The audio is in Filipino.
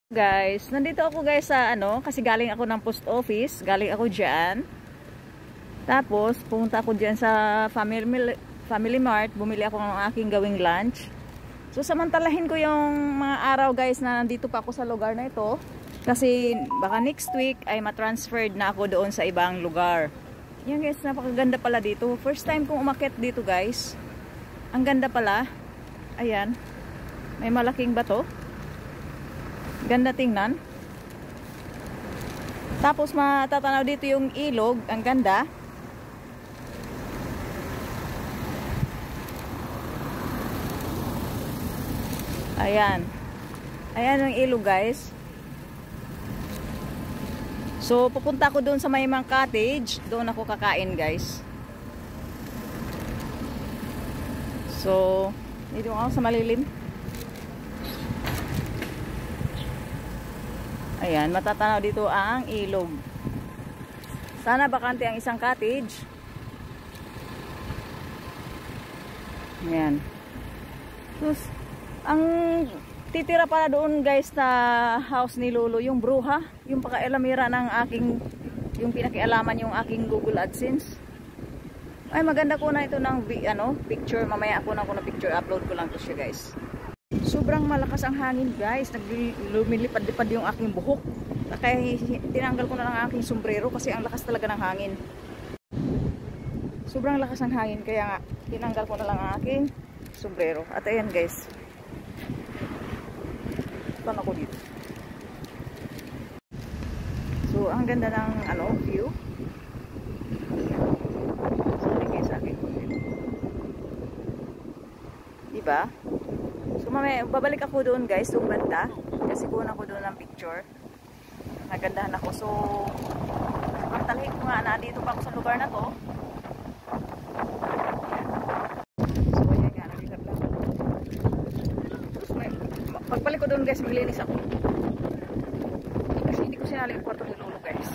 Guys, nandito ako guys sa kasi galing ako ng post office, galing ako diyan. Tapos pumunta ako diyan sa Family Mart, bumili ako ng aking gawing lunch. So samantalahin ko yung mga araw guys na nandito pa ako sa lugar na ito kasi baka next week ay ma-transferred na ako doon sa ibang lugar. Yan guys, napakaganda pala dito. First time kong umakyat dito guys. Ang ganda pala. Ayan. May malaking bato. Ganda tingnan. Tapos matatanaw dito yung ilog. Ang ganda. Ayan. Ayan ang ilog guys. So pupunta ako doon sa Maymang Cottage. Doon ako kakain guys. So dito ako sa malilim. Ayan, matatanaw dito ang ilog. Sana bakante ang isang cottage. Ayan. Tapos, ang titira para doon guys na house ni Lolo, yung bruha, yung pakailamira ng aking, yung pinakialaman yung aking Google AdSense. Ay, maganda ko na ito ng picture. Mamaya ako na picture, upload ko lang to siya guys. Sobrang malakas ang hangin guys. Lumilipad-lipad yung aking buhok. Kaya tinanggal ko na lang ang aking sombrero kasi ang lakas talaga ng hangin. Sobrang lakas ng hangin kaya nga tinanggal ko na lang ang aking sombrero. At ayan guys. Paano ko dito? So ang ganda ng view. Sorry guys, akin ko dito. Diba? So mamaya, babalik ako doon guys, yung banda. Kasi kuha ako doon ng picture. Nagandahan ako. So, pagtalhin ko nga na dito pa ako sa lugar na to. So, ayan nga, nagigab lang. Tapos pagbalik ko doon guys, maglinis ako. Kasi hindi ko sinali yung kwarto ni Lolo guys.